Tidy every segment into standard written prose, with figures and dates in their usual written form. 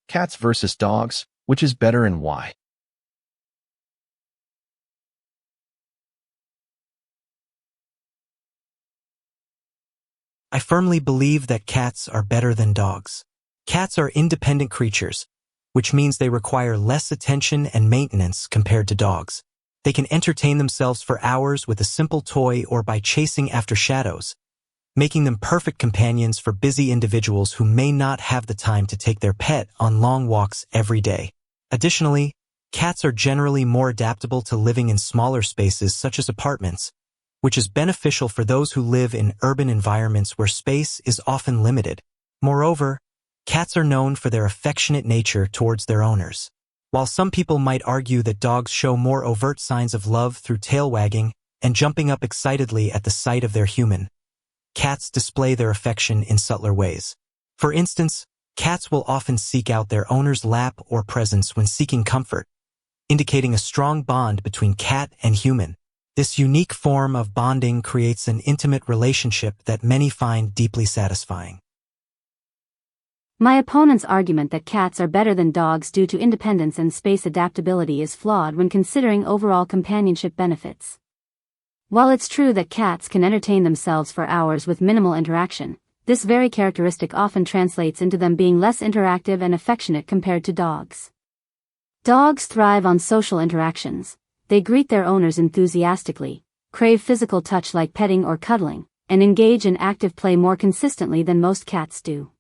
Cats versus dogs, which is better and why? I firmly believe that cats are better than dogs. Cats are independent creatures, which means they require less attention and maintenance compared to dogs. They can entertain themselves for hours with a simple toy or by chasing after shadows, making them perfect companions for busy individuals who may not have the time to take their pet on long walks every day. Additionally, cats are generally more adaptable to living in smaller spaces such as apartments, which is beneficial for those who live in urban environments where space is often limited. Moreover, cats are known for their affectionate nature towards their owners. While some people might argue that dogs show more overt signs of love through tail wagging and jumping up excitedly at the sight of their human, cats display their affection in subtler ways. For instance, cats will often seek out their owner's lap or presence when seeking comfort, indicating a strong bond between cat and human. This unique form of bonding creates an intimate relationship that many find deeply satisfying. My opponent's argument that cats are better than dogs due to independence and space adaptability is flawed when considering overall companionship benefits. While it's true that cats can entertain themselves for hours with minimal interaction, this very characteristic often translates into them being less interactive and affectionate compared to dogs. Dogs thrive on social interactions. They greet their owners enthusiastically, crave physical touch like petting or cuddling, and engage in active play more consistently than most cats do.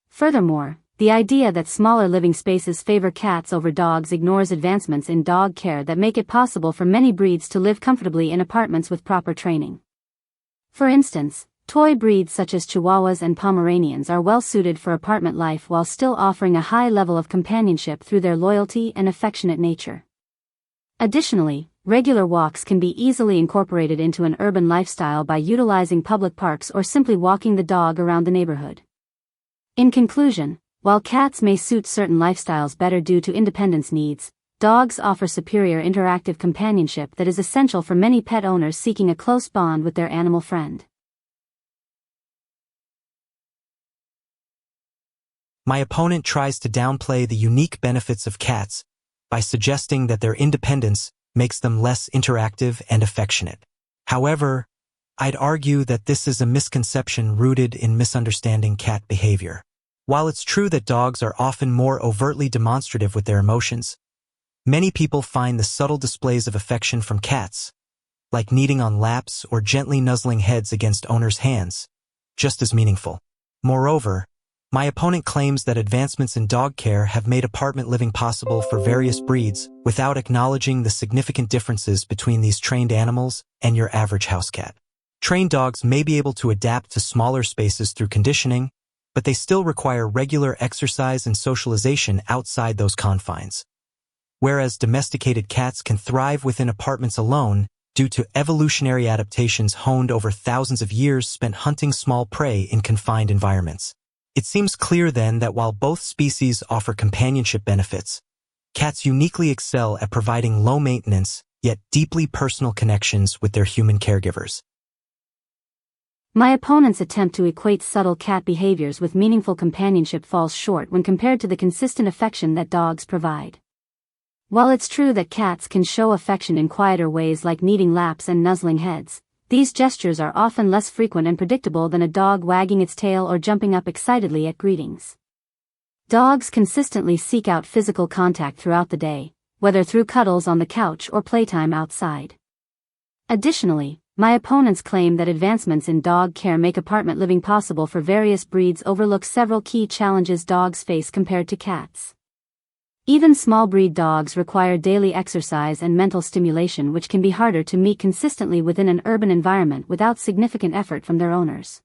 Furthermore, the idea that smaller living spaces favor cats over dogs ignores advancements in dog care that make it possible for many breeds to live comfortably in apartments with proper training. For instance, toy breeds such as Chihuahuas and Pomeranians are well suited for apartment life while still offering a high level of companionship through their loyalty and affectionate nature. Additionally, regular walks can be easily incorporated into an urban lifestyle by utilizing public parks or simply walking the dog around the neighborhood. In conclusion, while cats may suit certain lifestyles better due to independence needs, dogs offer superior interactive companionship that is essential for many pet owners seeking a close bond with their animal friend. My opponent tries to downplay the unique benefits of cats by suggesting that their independence makes them less interactive and affectionate. However, I'd argue that this is a misconception rooted in misunderstanding cat behavior. While it's true that dogs are often more overtly demonstrative with their emotions, many people find the subtle displays of affection from cats, like kneading on laps or gently nuzzling heads against owners' hands, just as meaningful. Moreover, my opponent claims that advancements in dog care have made apartment living possible for various breeds without acknowledging the significant differences between these trained animals and your average house cat. Trained dogs may be able to adapt to smaller spaces through conditioning, but they still require regular exercise and socialization outside those confines. Whereas domesticated cats can thrive within apartments alone due to evolutionary adaptations honed over thousands of years spent hunting small prey in confined environments. It seems clear then that while both species offer companionship benefits, cats uniquely excel at providing low-maintenance, yet deeply personal connections with their human caregivers. My opponent's attempt to equate subtle cat behaviors with meaningful companionship falls short when compared to the consistent affection that dogs provide. While it's true that cats can show affection in quieter ways like kneading laps and nuzzling heads, these gestures are often less frequent and predictable than a dog wagging its tail or jumping up excitedly at greetings. Dogs consistently seek out physical contact throughout the day, whether through cuddles on the couch or playtime outside. Additionally, my opponents claim that advancements in dog care make apartment living possible for various breeds overlook several key challenges dogs face compared to cats. Even small breed dogs require daily exercise and mental stimulation, which can be harder to meet consistently within an urban environment without significant effort from their owners.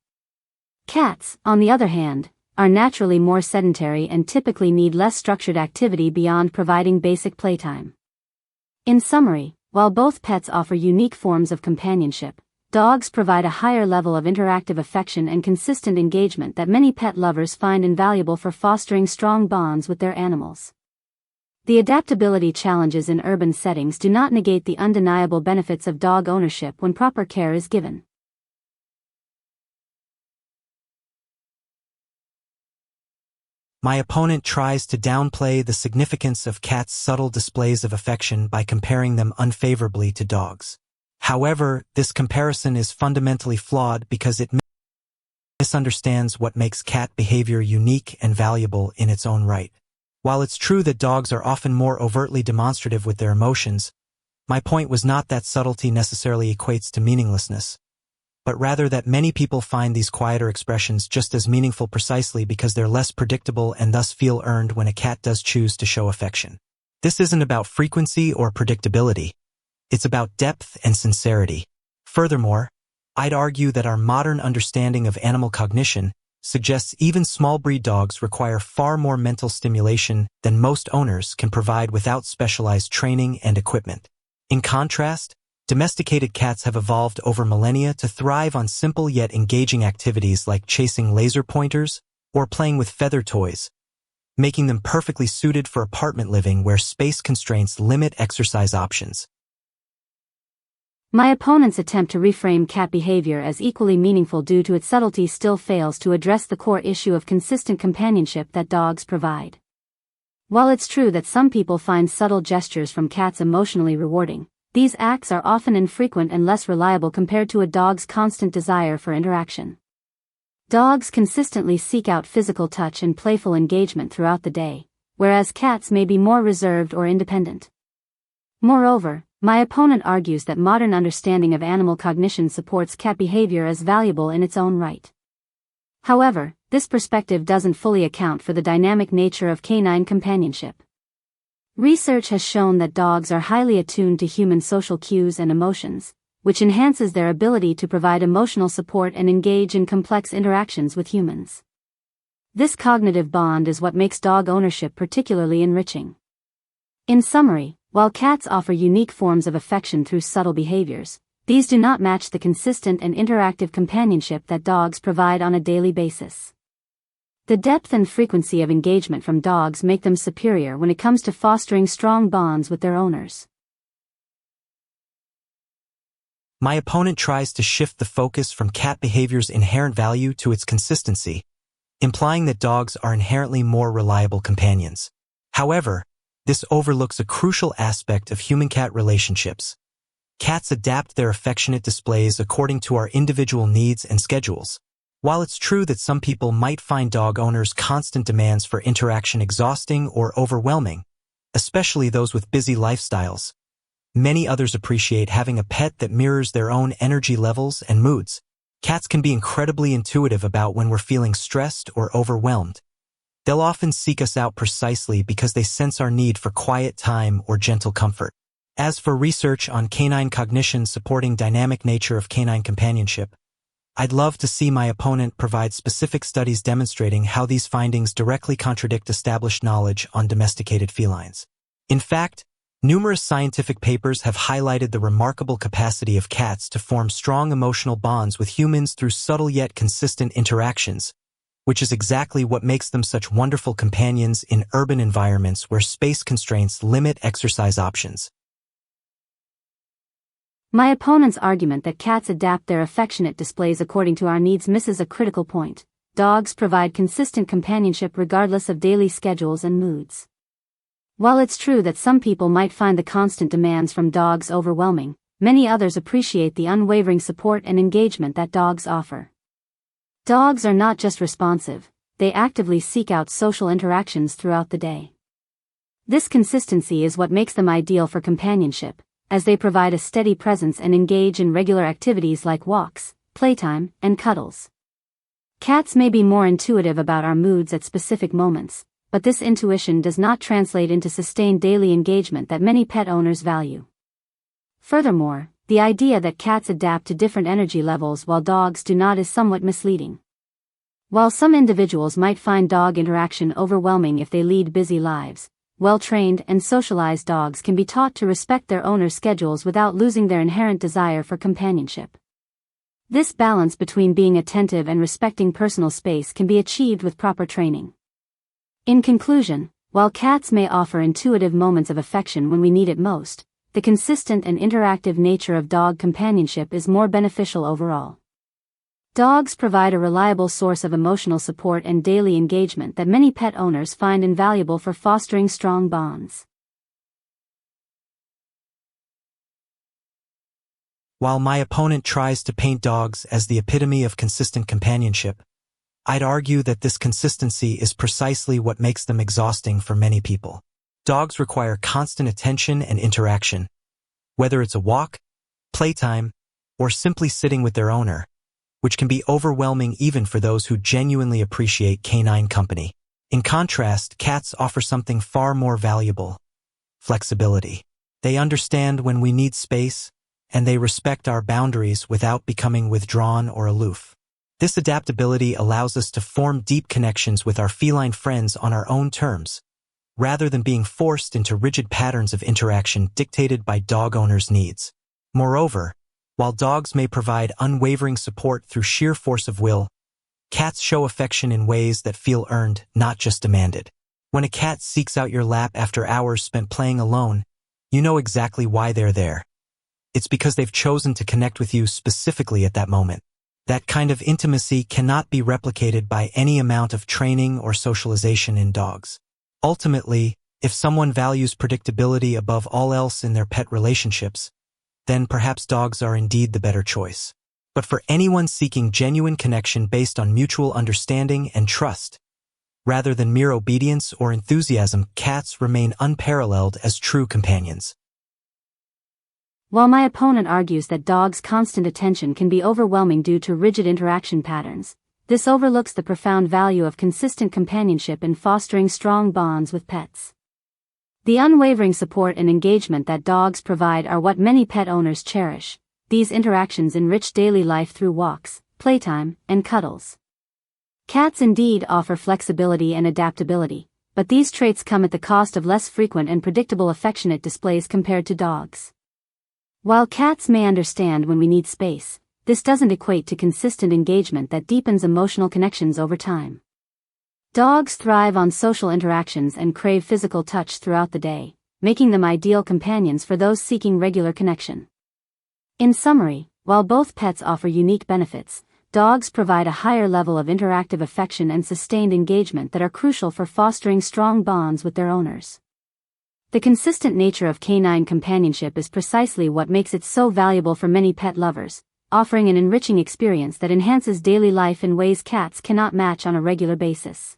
Cats, on the other hand, are naturally more sedentary and typically need less structured activity beyond providing basic playtime. In summary, while both pets offer unique forms of companionship, dogs provide a higher level of interactive affection and consistent engagement that many pet lovers find invaluable for fostering strong bonds with their animals. The adaptability challenges in urban settings do not negate the undeniable benefits of dog ownership when proper care is given. My opponent tries to downplay the significance of cats' subtle displays of affection by comparing them unfavorably to dogs. However, this comparison is fundamentally flawed because it misunderstands what makes cat behavior unique and valuable in its own right. While it's true that dogs are often more overtly demonstrative with their emotions, my point was not that subtlety necessarily equates to meaninglessness, but rather that many people find these quieter expressions just as meaningful precisely because they're less predictable and thus feel earned when a cat does choose to show affection. This isn't about frequency or predictability. It's about depth and sincerity. Furthermore, I'd argue that our modern understanding of animal cognition suggests even small breed dogs require far more mental stimulation than most owners can provide without specialized training and equipment. In contrast, domesticated cats have evolved over millennia to thrive on simple yet engaging activities like chasing laser pointers or playing with feather toys, making them perfectly suited for apartment living where space constraints limit exercise options. My opponent's attempt to reframe cat behavior as equally meaningful due to its subtlety still fails to address the core issue of consistent companionship that dogs provide. While it's true that some people find subtle gestures from cats emotionally rewarding, these acts are often infrequent and less reliable compared to a dog's constant desire for interaction. Dogs consistently seek out physical touch and playful engagement throughout the day, whereas cats may be more reserved or independent. Moreover, my opponent argues that modern understanding of animal cognition supports cat behavior as valuable in its own right. However, this perspective doesn't fully account for the dynamic nature of canine companionship. Research has shown that dogs are highly attuned to human social cues and emotions, which enhances their ability to provide emotional support and engage in complex interactions with humans. This cognitive bond is what makes dog ownership particularly enriching. In summary, while cats offer unique forms of affection through subtle behaviors, these do not match the consistent and interactive companionship that dogs provide on a daily basis. The depth and frequency of engagement from dogs make them superior when it comes to fostering strong bonds with their owners. My opponent tries to shift the focus from cat behavior's inherent value to its consistency, implying that dogs are inherently more reliable companions. However, this overlooks a crucial aspect of human-cat relationships. Cats adapt their affectionate displays according to our individual needs and schedules. While it's true that some people might find dog owners' constant demands for interaction exhausting or overwhelming, especially those with busy lifestyles, many others appreciate having a pet that mirrors their own energy levels and moods. Cats can be incredibly intuitive about when we're feeling stressed or overwhelmed. They'll often seek us out precisely because they sense our need for quiet time or gentle comfort. As for research on canine cognition supporting dynamic nature of canine companionship, I'd love to see my opponent provide specific studies demonstrating how these findings directly contradict established knowledge on domesticated felines. In fact, numerous scientific papers have highlighted the remarkable capacity of cats to form strong emotional bonds with humans through subtle yet consistent interactions, which is exactly what makes them such wonderful companions in urban environments where space constraints limit exercise options. My opponent's argument that cats adapt their affectionate displays according to our needs misses a critical point. Dogs provide consistent companionship regardless of daily schedules and moods. While it's true that some people might find the constant demands from dogs overwhelming, many others appreciate the unwavering support and engagement that dogs offer. Dogs are not just responsive, they actively seek out social interactions throughout the day. This consistency is what makes them ideal for companionship, as they provide a steady presence and engage in regular activities like walks, playtime, and cuddles. Cats may be more intuitive about our moods at specific moments, but this intuition does not translate into sustained daily engagement that many pet owners value. Furthermore, the idea that cats adapt to different energy levels while dogs do not is somewhat misleading. While some individuals might find dog interaction overwhelming if they lead busy lives, well-trained and socialized dogs can be taught to respect their owners' schedules without losing their inherent desire for companionship. This balance between being attentive and respecting personal space can be achieved with proper training. In conclusion, while cats may offer intuitive moments of affection when we need it most, the consistent and interactive nature of dog companionship is more beneficial overall. Dogs provide a reliable source of emotional support and daily engagement that many pet owners find invaluable for fostering strong bonds. While my opponent tries to paint dogs as the epitome of consistent companionship, I'd argue that this consistency is precisely what makes them exhausting for many people. Dogs require constant attention and interaction, whether it's a walk, playtime, or simply sitting with their owner, which can be overwhelming even for those who genuinely appreciate canine company. In contrast, cats offer something far more valuable: flexibility. They understand when we need space, and they respect our boundaries without becoming withdrawn or aloof. This adaptability allows us to form deep connections with our feline friends on our own terms, rather than being forced into rigid patterns of interaction dictated by dog owners' needs. Moreover, while dogs may provide unwavering support through sheer force of will, cats show affection in ways that feel earned, not just demanded. When a cat seeks out your lap after hours spent playing alone, you know exactly why they're there. It's because they've chosen to connect with you specifically at that moment. That kind of intimacy cannot be replicated by any amount of training or socialization in dogs. Ultimately, if someone values predictability above all else in their pet relationships, then perhaps dogs are indeed the better choice. But for anyone seeking genuine connection based on mutual understanding and trust, rather than mere obedience or enthusiasm, cats remain unparalleled as true companions. While my opponent argues that dogs' constant attention can be overwhelming due to rigid interaction patterns, this overlooks the profound value of consistent companionship in fostering strong bonds with pets. The unwavering support and engagement that dogs provide are what many pet owners cherish. These interactions enrich daily life through walks, playtime, and cuddles. Cats indeed offer flexibility and adaptability, but these traits come at the cost of less frequent and predictable affectionate displays compared to dogs. While cats may understand when we need space, this doesn't equate to consistent engagement that deepens emotional connections over time. Dogs thrive on social interactions and crave physical touch throughout the day, making them ideal companions for those seeking regular connection. In summary, while both pets offer unique benefits, dogs provide a higher level of interactive affection and sustained engagement that are crucial for fostering strong bonds with their owners. The consistent nature of canine companionship is precisely what makes it so valuable for many pet lovers, offering an enriching experience that enhances daily life in ways cats cannot match on a regular basis.